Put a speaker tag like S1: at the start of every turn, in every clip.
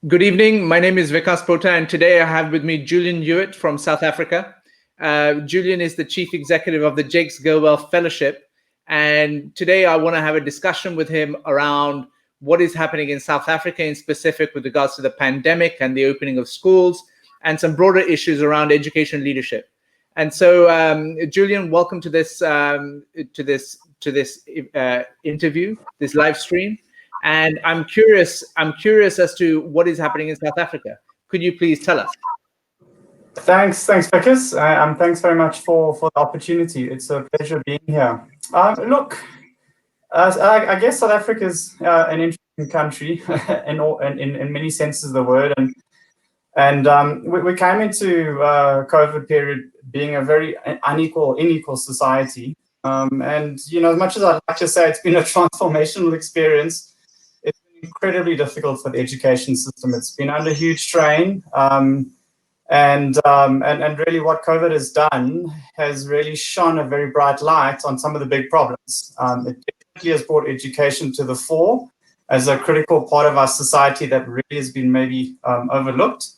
S1: Good evening. My name is Vikas Pota, and today I have with me Julian Hewitt from South Africa. Julian is the chief executive of the Jakes Gerwel Fellowship. And today I want to have a discussion with him around what is happening in South Africa in specific with regards to the pandemic and the opening of schools and some broader issues around education leadership. And so, Julian, welcome to this interview, this live stream. And I'm curious as to what is happening in South Africa. Could you please tell us?
S2: Thanks, Vikas. Thanks very much for the opportunity. It's a pleasure being here. Look, I guess South Africa is an interesting country in many senses of the word, and we came into COVID period being a very unequal society. And as much as I'd like to say it's been a transformational experience, it's been incredibly difficult for the education system. It's been under huge strain. And really what COVID has done has really shone a very bright light on some of the big problems. It definitely has brought education to the fore as a critical part of our society that really has been maybe overlooked.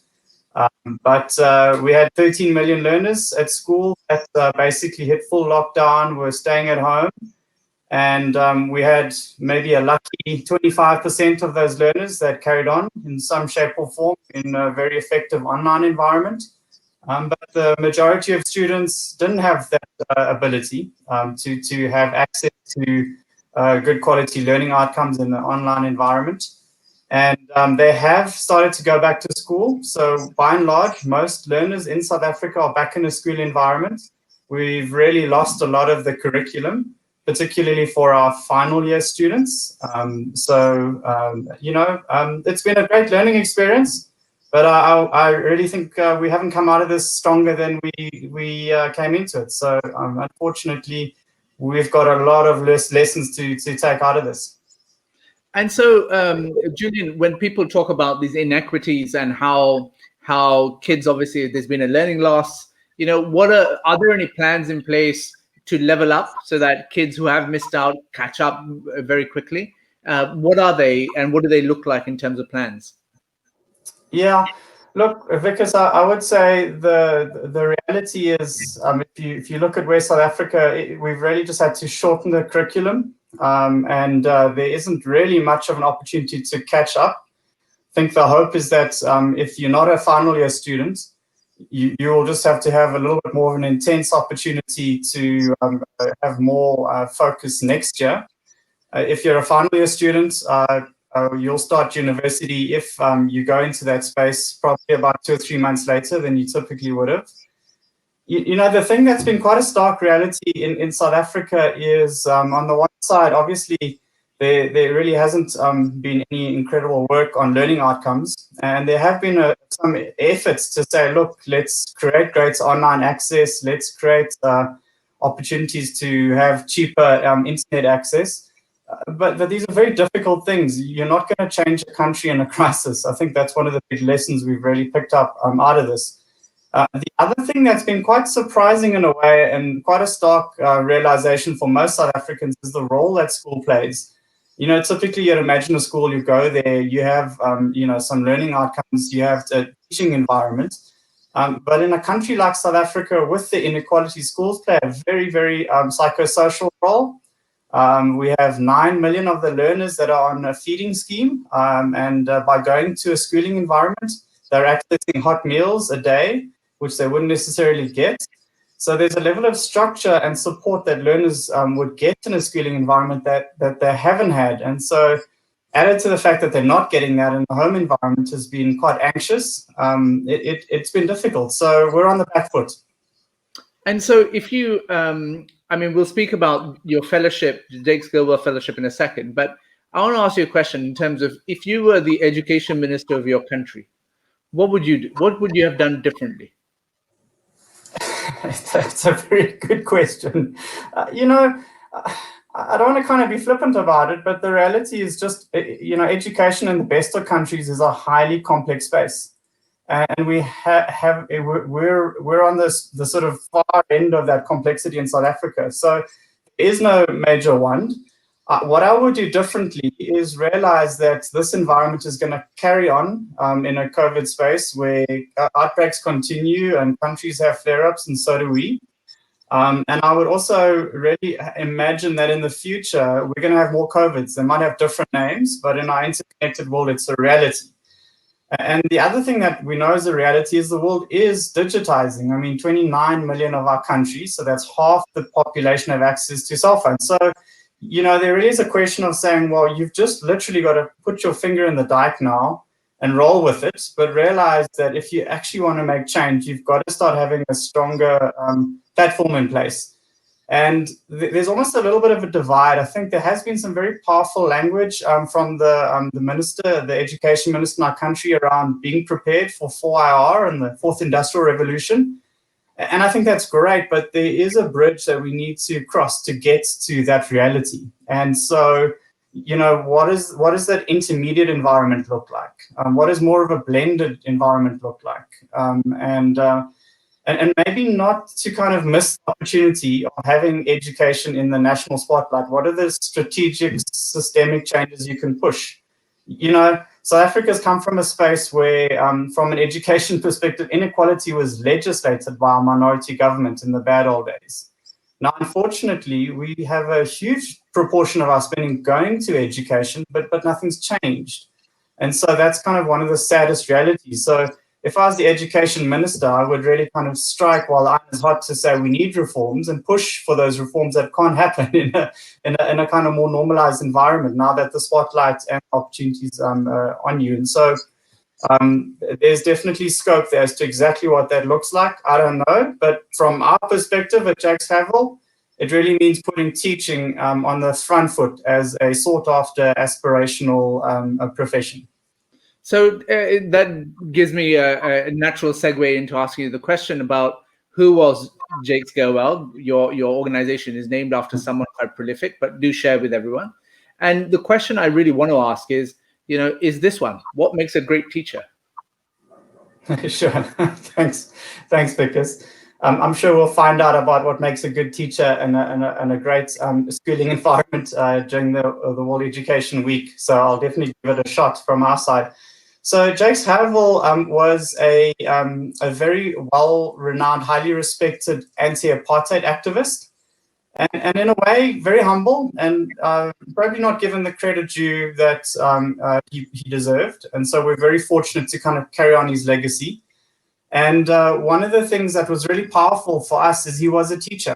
S2: But we had 13 million learners at school that basically hit full lockdown, were staying at home. And we had maybe a lucky 25% of those learners that carried on in some shape or form in a very effective online environment. But the majority of students didn't have that ability to have access to good quality learning outcomes in the online environment. And they have started to go back to school. So by and large, most learners in South Africa are back in a school environment. We've really lost a lot of the curriculum, particularly for our final year students. It's been a great learning experience, but I really think we haven't come out of this stronger than we came into it. So unfortunately, we've got a lot of lessons to take out of this.
S1: And so, Julian, when people talk about these inequities and how kids, obviously, there's been a learning loss, are there any plans in place to level up so that kids who have missed out catch up very quickly? What are they, and what do they look like in terms of plans?
S2: Yeah, look, Vikas, I would say the reality is, if you look at West South Africa, we've really just had to shorten the curriculum, and there isn't really much of an opportunity to catch up. I think the hope is that if you're not a final year student, you will just have to have a little bit more of an intense opportunity to have more focus next year. If you're a final year student, you'll start university if you go into that space probably about 2 or 3 months later than you typically would have. The thing that's been quite a stark reality in South Africa is on the one side, obviously, there really hasn't been any incredible work on learning outcomes. And there have been some efforts to say, look, let's create great online access. Let's create opportunities to have cheaper internet access. But these are very difficult things. You're not going to change a country in a crisis. I think that's one of the big lessons we've really picked up out of this. The other thing that's been quite surprising in a way and quite a stark realization for most South Africans is the role that school plays. Typically you'd imagine a school, you go there, you have, some learning outcomes, you have a teaching environment. But in a country like South Africa with the inequality, schools play a very, very psychosocial role. We have 9 million of the learners that are on a feeding scheme. And by going to a schooling environment, they're accessing hot meals a day, which they wouldn't necessarily get. So there's a level of structure and support that learners would get in a schooling environment that they haven't had. And so added to the fact that they're not getting that in the home environment has been quite anxious. It's been difficult. So we're on the back foot.
S1: And so if you, we'll speak about your fellowship, the Jakes Gerwel Fellowship in a second, but I want to ask you a question in terms of if you were the education minister of your country, what would you do? What would you have done differently?
S2: That's a very good question. I don't want to kind of be flippant about it, but the reality is just, education in the best of countries is a highly complex space. And we're on the sort of far end of that complexity in South Africa. So there is no major wand. What I would do differently is realize that this environment is going to carry on in a COVID space where outbreaks continue and countries have flare-ups, and so do we. And I would also really imagine that in the future, we're going to have more COVIDs. They might have different names, but in our interconnected world, it's a reality. And the other thing that we know is a reality is the world is digitizing. I mean, 29 million of our countries, so that's half the population have access to cell phones. So, there is a question of saying, well, you've just literally got to put your finger in the dike now and roll with it, but realize that if you actually want to make change, you've got to start having a stronger platform in place. And there's almost a little bit of a divide. I think there has been some very powerful language from the minister, the education minister in our country, around being prepared for 4IR and the fourth industrial revolution. And I think that's great, but there is a bridge that we need to cross to get to that reality. And so, what does that intermediate environment look like? What does more of a blended environment look like? And maybe not to kind of miss the opportunity of having education in the national spotlight. What are the strategic, systemic changes you can push? South Africa's come from a space where, from an education perspective, inequality was legislated by a minority government in the bad old days. Now, unfortunately, we have a huge proportion of our spending going to education, but nothing's changed. And so that's kind of one of the saddest realities. So if I was the education minister, I would really kind of strike while the iron is hot to say we need reforms and push for those reforms that can't happen in a kind of more normalized environment now that the spotlight and opportunities are on you. And so there's definitely scope there as to exactly what that looks like. I don't know, but from our perspective at Jakes Gerwel, it really means putting teaching on the front foot as a sought-after aspirational profession.
S1: So that gives me a natural segue into asking you the question about who was Jakes Gerwel. Your organization is named after someone quite prolific, but do share with everyone. And the question I really want to ask is, is this one: what makes a great teacher?
S2: Sure. Thanks, Vickers. I'm sure we'll find out about what makes a good teacher and a great schooling environment during the World Education Week. So I'll definitely give it a shot from our side. So Jakes Gerwel was a very well-renowned, highly respected anti-apartheid activist, and in a way very humble, and probably not given the credit due that he deserved. And so we're very fortunate to kind of carry on his legacy. And one of the things that was really powerful for us is he was a teacher.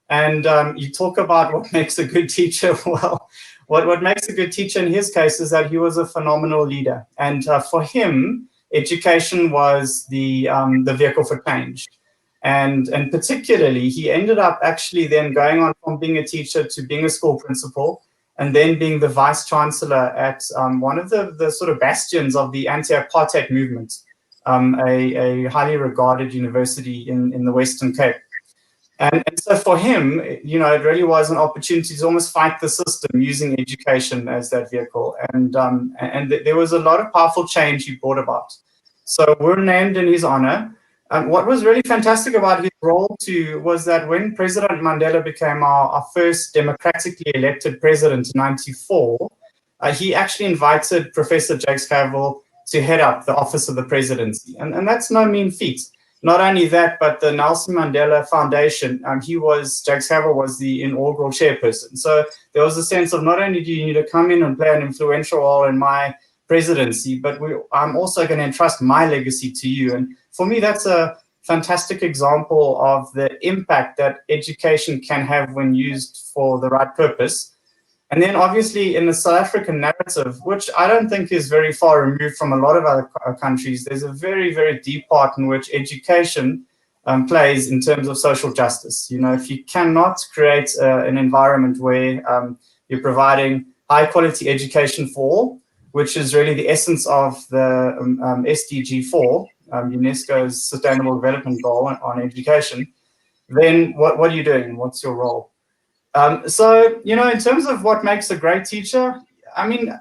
S2: And you talk about what makes a good teacher. Well, what makes a good teacher in his case is that he was a phenomenal leader. And for him, education was the vehicle for change. And particularly, he ended up actually then going on from being a teacher to being a school principal, and then being the vice chancellor at one of the sort of bastions of the anti-apartheid movement, a highly regarded university in the Western Cape. And so for him, it really was an opportunity to almost fight the system using education as that vehicle. And there was a lot of powerful change he brought about. So we're named in his honor. What was really fantastic about his role too was that when President Mandela became our first democratically elected president in '94, he actually invited Professor Jakes Gerwel to head up the office of the presidency. And that's no mean feat. Not only that, but the Nelson Mandela Foundation, Jakes Gerwel was the inaugural chairperson. So there was a sense of not only do you need to come in and play an influential role in my presidency, but I'm also going to entrust my legacy to you. And for me, that's a fantastic example of the impact that education can have when used for the right purpose. And then obviously in the South African narrative, which I don't think is very far removed from a lot of other countries, there's a very, very deep part in which education plays in terms of social justice. If you cannot create an environment where you're providing high quality education for all, which is really the essence of the SDG 4, UNESCO's Sustainable Development Goal on education, then what are you doing? What's your role? So, in terms of what makes a great teacher, I mean,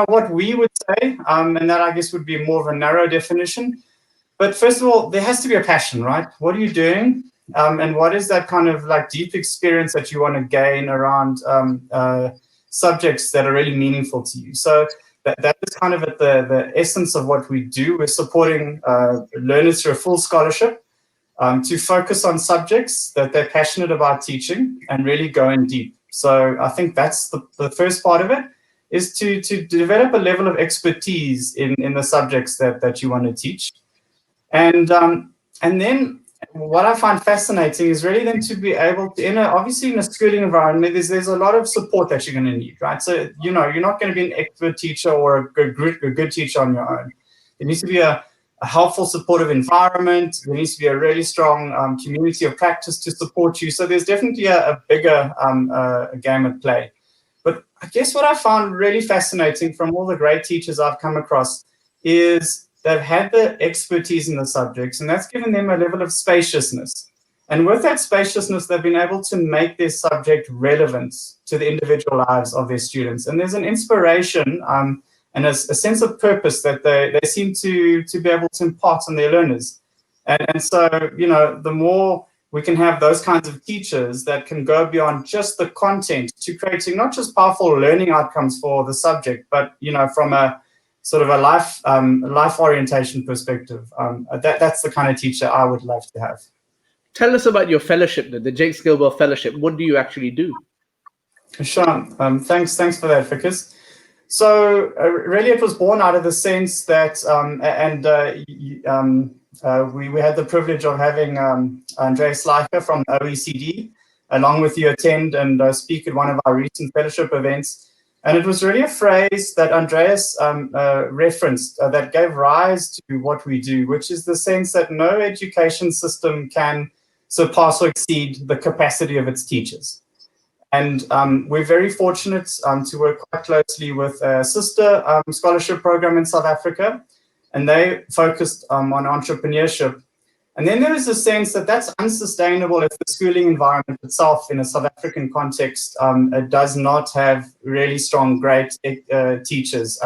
S2: what we would say, and that I guess would be more of a narrow definition. But first of all, there has to be a passion, right? What are you doing? And what is that kind of like deep experience that you want to gain around subjects that are really meaningful to you. So that is kind of at the essence of what we do. We're supporting learners through a full scholarship to focus on subjects that they're passionate about teaching and really go in deep. So I think that's the first part of it, is to develop a level of expertise in the subjects that you want to teach. And then what I find fascinating is really then to be able to, obviously in a schooling environment, there's a lot of support that you're going to need, right? So, you're not going to be an expert teacher or a good teacher on your own. There needs to be a helpful, supportive environment. There needs to be a really strong community of practice to support you. So there's definitely a bigger game at play. But I guess what I found really fascinating from all the great teachers I've come across is they've had the expertise in the subjects, and that's given them a level of spaciousness. And with that spaciousness, they've been able to make their subject relevant to the individual lives of their students. And there's an inspiration and a sense of purpose that they seem to be able to impart on their learners. And so, the more we can have those kinds of teachers that can go beyond just the content to creating not just powerful learning outcomes for the subject, but, from a sort of a life orientation perspective, that's the kind of teacher I would love to have.
S1: Tell us about your fellowship, the Jakes Gerwel Fellowship. What do you actually do?
S2: Sean, thanks for that, Vickers. So really, it was born out of the sense that, we had the privilege of having Andreas Schleicher from OECD, along with you, attend and speak at one of our recent fellowship events. And it was really a phrase that Andreas referenced that gave rise to what we do, which is the sense that no education system can surpass or exceed the capacity of its teachers. And we're very fortunate to work quite closely with a sister scholarship program in South Africa, and they focused on entrepreneurship. And then there is a sense that that's unsustainable if the schooling environment itself in a South African context does not have really strong, great teachers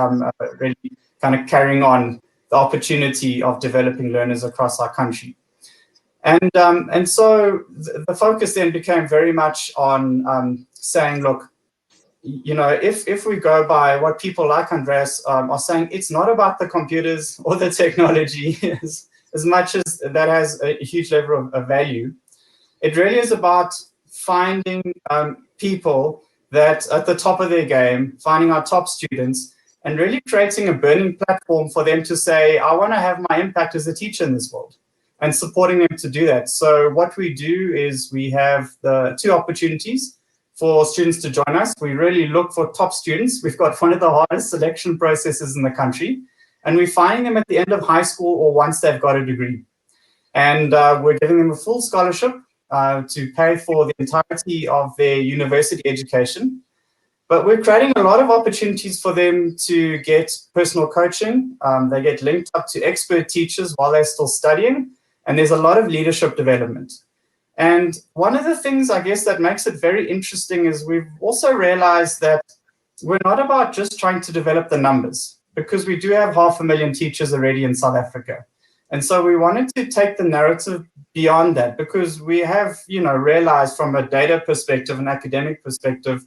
S2: really kind of carrying on the opportunity of developing learners across our country. And so the focus then became very much on saying, look, if we go by what people like Andreas are saying, it's not about the computers or the technology as much as that has a huge level of value. It really is about finding people that at the top of their game, finding our top students, and really creating a burning platform for them to say, I want to have my impact as a teacher in this world, and supporting them to do that. So what we do is we have the two opportunities for students to join us. We really look for top students. We've got one of the hardest selection processes in the country, and we're finding them at the end of high school or once they've got a degree. And we're giving them a full scholarship to pay for the entirety of their university education. But we're creating a lot of opportunities for them to get personal coaching. They get linked up to expert teachers while they're still studying. And there's a lot of leadership development. And one of the things, I guess, that makes it very interesting is we've also realized that we're not about just trying to develop the numbers, because we do have 500,000 teachers already in South Africa. And so we wanted to take the narrative beyond that, because we have, realized from a data perspective, an academic perspective,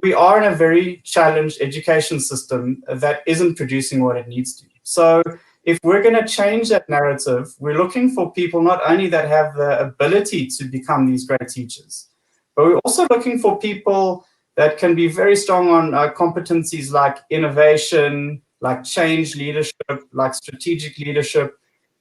S2: we are in a very challenged education system that isn't producing what it needs to. So if we're going to change that narrative, we're looking for people not only that have the ability to become these great teachers, but we're also looking for people that can be very strong on competencies like innovation, like change leadership, like strategic leadership.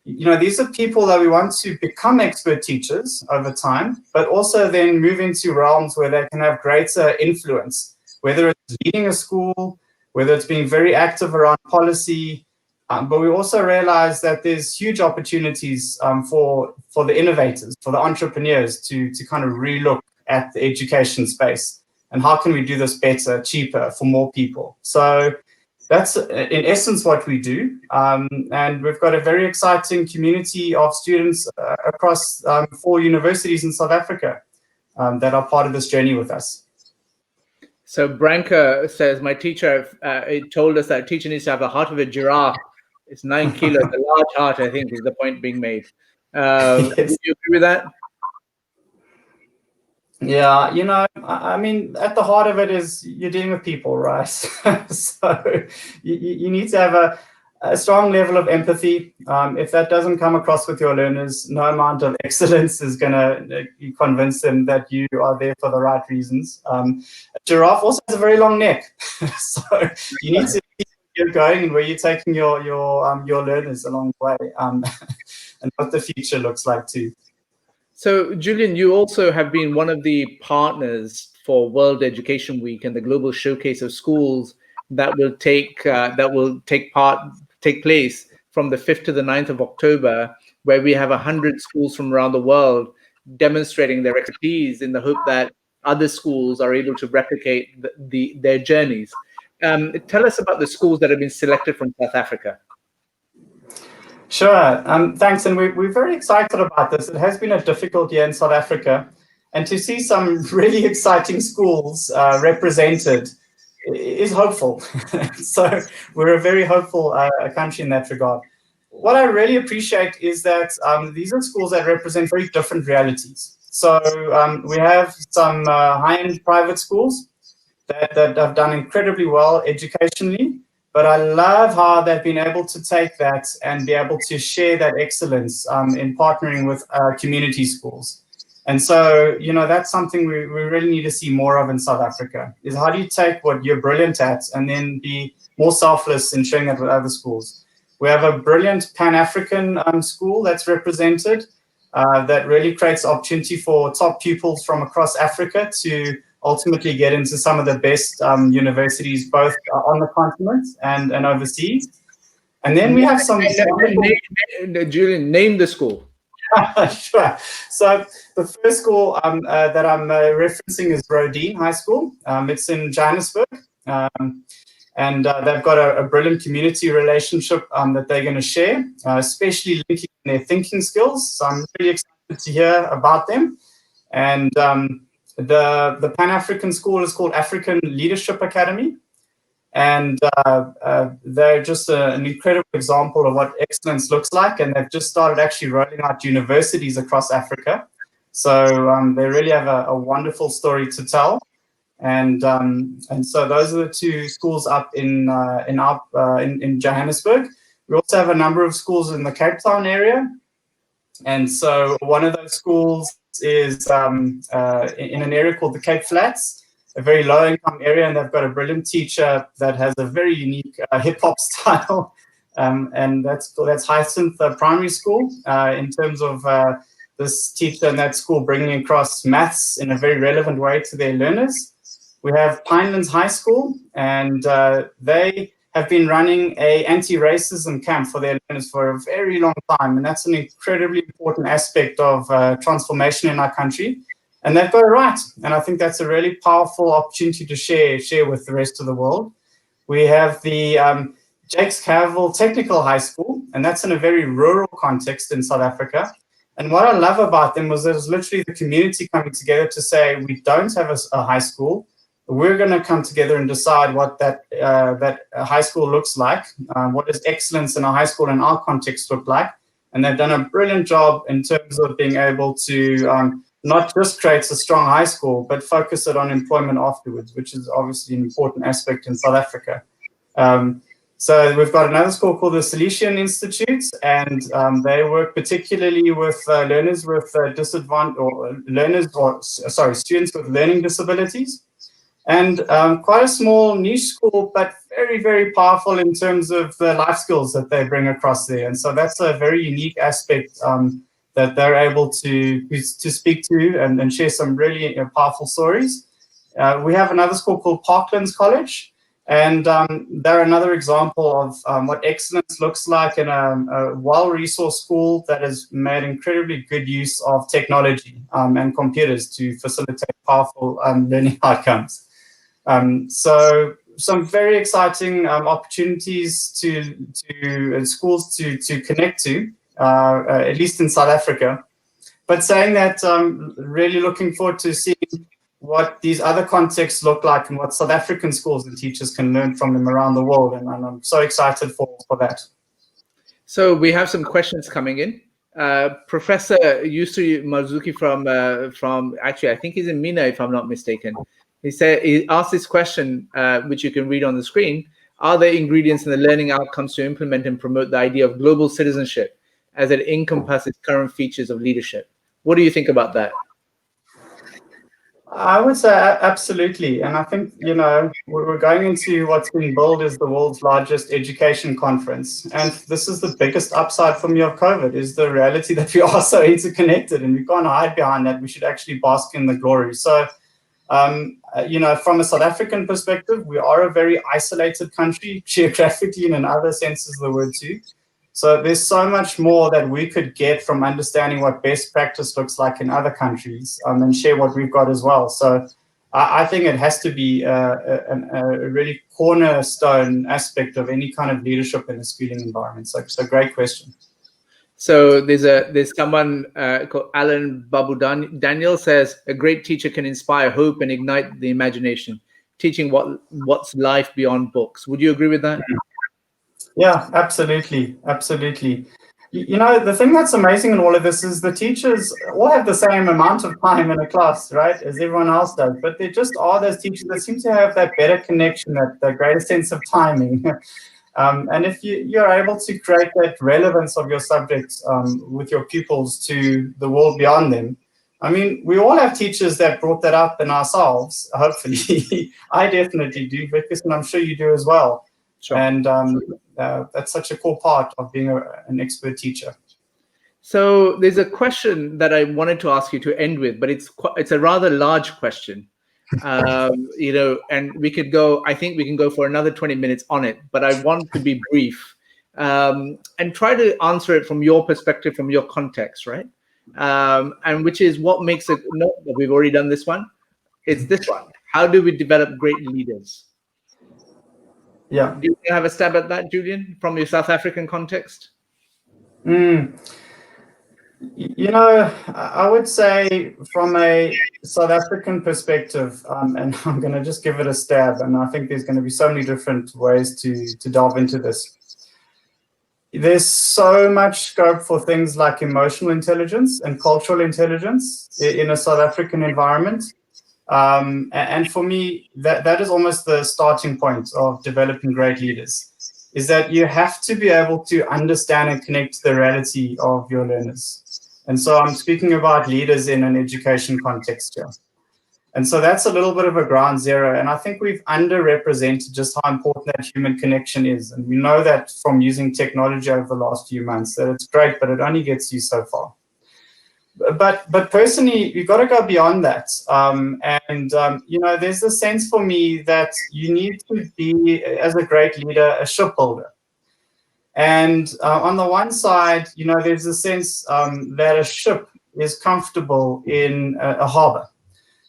S2: These are people that we want to become expert teachers over time, but also then move into realms where they can have greater influence, whether it's leading a school, whether it's being very active around policy. But we also realize that there's huge opportunities for the innovators, for the entrepreneurs to kind of relook at the education space and how can we do this better, cheaper, for more people. So that's in essence what we do. And we've got a very exciting community of students across 4 universities in South Africa that are part of this journey with us.
S1: So Branka says, my teacher told us that a teacher needs to have the heart of a giraffe. It's 9 kilos, a large heart, I think, is the point being made.
S2: Yes.
S1: Would you agree with that?
S2: Yeah, I mean, at the heart of it is you're dealing with people, right? So you need to have a strong level of empathy. If that doesn't come across with your learners, no amount of excellence is going to convince them that you are there for the right reasons. A giraffe also has a very long neck, so you need to keep you're going and where you're taking your learners along the way, and what the future looks like too.
S1: So, Julian, you also have been one of the partners for World Education Week and the global showcase of schools that will take place from the 5th to the 9th of October, where we have 100 schools from around the world demonstrating their expertise in the hope that other schools are able to replicate their journeys. Tell us about the schools that have been selected from South Africa.
S2: Sure. Thanks. And we're very excited about this. It has been a difficult year in South Africa. And to see some really exciting schools represented is hopeful. So we're a very hopeful country in that regard. What I really appreciate is that these are schools that represent very different realities. So we have some high-end private schools that have done incredibly well educationally. But I love how they've been able to take that and be able to share that excellence in partnering with community schools. And so, that's something we really need to see more of in South Africa, is how do you take what you're brilliant at and then be more selfless in sharing that with other schools. We have a brilliant Pan-African school that's represented that really creates opportunity for top pupils from across Africa to ultimately get into some of the best universities, both on the continent and overseas. And then we have some
S1: Julian, name the school.
S2: Sure. So the first school that I'm referencing is Rodin High School. It's in Johannesburg. And they've got a brilliant community relationship that they're going to share, especially linking their thinking skills. So I'm really excited to hear about them. And the Pan-African school is called African Leadership Academy. And they're just an incredible example of what excellence looks like. And they've just started actually rolling out universities across Africa. So they really have a wonderful story to tell. And so those are the two schools up in Johannesburg. We also have a number of schools in the Cape Town area. And so one of those schools is in an area called the Cape Flats, a very low-income area, and they've got a brilliant teacher that has a very unique hip-hop style, and that's Hyacinth Primary School in terms of this teacher in that school bringing across maths in a very relevant way to their learners. We have Pinelands High School, and they have been running a anti-racism camp for their learners for a very long time, and that's an incredibly important aspect of transformation in our country. And they've got it right, and I think that's a really powerful opportunity to share with the rest of the world. We have the Jakes Gerwel Technical High School, and that's in a very rural context in South Africa. And what I love about them was there's literally the community coming together to say, we don't have a high school. We're going to come together and decide what that high school looks like. What does excellence in a high school in our context look like? And they've done a brilliant job in terms of being able to not just create a strong high school, but focus it on employment afterwards, which is obviously an important aspect in South Africa. So we've got another school called the Citizenship Institute, and they work particularly with learners with students with learning disabilities. And quite a small niche school, but very, very powerful in terms of the life skills that they bring across there. And so that's a very unique aspect that they're able to speak to and share some really powerful stories. We have another school called Parklands College, and they're another example of what excellence looks like in a well-resourced school that has made incredibly good use of technology and computers to facilitate powerful learning outcomes. So some very exciting opportunities to schools to connect to, at least in South Africa. But saying that, really looking forward to seeing what these other contexts look like and what South African schools and teachers can learn from them around the world. And I'm so excited for that.
S1: So we have some questions coming in. Professor Yusri Marzuki from actually I think he's in Mina if I'm not mistaken. He asked this question, which you can read on the screen. Are there ingredients in the learning outcomes to implement and promote the idea of global citizenship as it encompasses current features of leadership? What do you think about that?
S2: I would say absolutely. And I think, we're going into what's being billed as the world's largest education conference. And this is the biggest upside for me of COVID, is the reality that we are so interconnected and we can't hide behind that. We should actually bask in the glory. So, from a South African perspective, we are a very isolated country geographically and in other senses of the word too. So there's so much more that we could get from understanding what best practice looks like in other countries, and share what we've got as well. So I think it has to be a really cornerstone aspect of any kind of leadership in a schooling environment. So great question.
S1: So there's someone called Alan Babu Daniel says, a great teacher can inspire hope and ignite the imagination, teaching what's life beyond books. Would you agree with that?
S2: Yeah, absolutely. Absolutely. The thing that's amazing in all of this is the teachers all have the same amount of time in a class, right, as everyone else does. But there just are those teachers that seem to have that better connection, that greater sense of timing. And if you're able to create that relevance of your subjects with your pupils to the world beyond them, I mean, we all have teachers that brought that up in ourselves, hopefully. I definitely do, Vikas, and I'm sure you do as well. Sure. And that's such a core part of being an expert teacher.
S1: So there's a question that I wanted to ask you to end with, but it's a rather large question. And we could go, I think we can go for another 20 minutes on it, but I want to be brief and try to answer it from your perspective, from your context, right? And which is what makes it, no, we've already done this one. It's this one. How do we develop great leaders?
S2: Yeah.
S1: Do you have a stab at that, Julian, from your South African context?
S2: I would say from a South African perspective, and I'm going to just give it a stab, and I think there's going to be so many different ways to delve into this. There's so much scope for things like emotional intelligence and cultural intelligence in a South African environment. And for me, that is almost the starting point of developing great leaders, is that you have to be able to understand and connect to the reality of your learners. And so I'm speaking about leaders in an education context here. And so that's a little bit of a ground zero. And I think we've underrepresented just how important that human connection is. And we know that from using technology over the last few months, that it's great, but it only gets you so far. But personally, you've got to go beyond that. There's a sense for me that you need to be, as a great leader, a shipbuilder. And on the one side, there's a sense that a ship is comfortable in a harbor.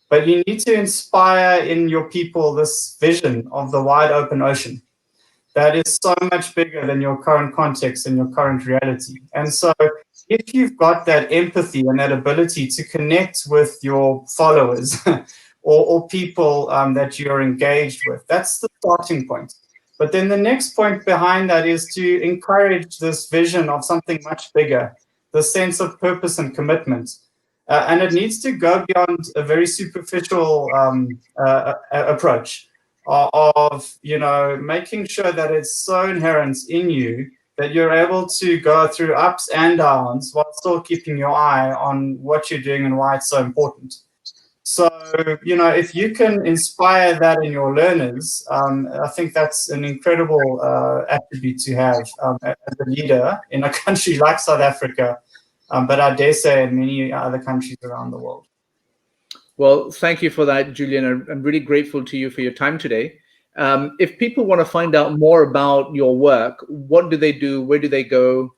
S2: But you need to inspire in your people this vision of the wide open ocean that is so much bigger than your current context and your current reality. And so if you've got that empathy and that ability to connect with your followers or people that you're engaged with, that's the starting point. But then the next point behind that is to encourage this vision of something much bigger, the sense of purpose and commitment. And it needs to go beyond a very superficial approach of making sure that it's so inherent in you that you're able to go through ups and downs while still keeping your eye on what you're doing and why it's so important. So, if you can inspire that in your learners, I think that's an incredible attribute to have as a leader in a country like South Africa, but I dare say in many other countries around the world.
S1: Well, thank you for that, Julian. I'm really grateful to you for your time today. If people want to find out more about your work, what do they do? Where do they go?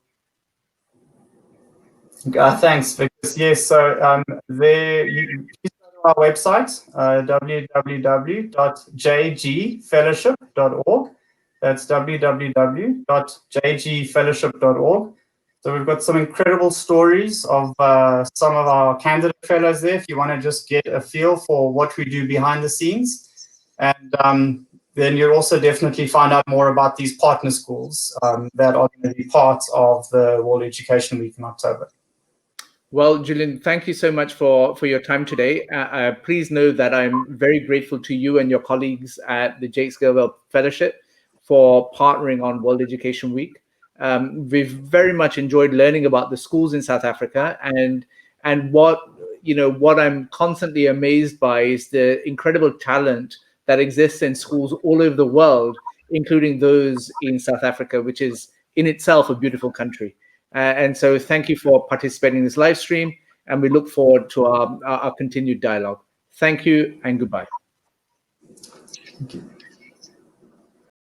S2: Thanks, Vikas. Yes, so you go to our website, www.jgfellowship.org. That's www.jgfellowship.org. So we've got some incredible stories of some of our candidate fellows there, if you want to just get a feel for what we do behind the scenes. And then you'll also definitely find out more about these partner schools that are going to be part of the World Education Week in October.
S1: Well, Julian, thank you so much for your time today. Please know that I'm very grateful to you and your colleagues at the Jakes Gerwel Fellowship for partnering on World Education Week. We've very much enjoyed learning about the schools in South Africa, and what I'm constantly amazed by is the incredible talent that exists in schools all over the world, including those in South Africa, which is in itself a beautiful country. And so thank you for participating in this live stream, and we look forward to our continued dialogue. Thank you and goodbye.
S2: Thank you.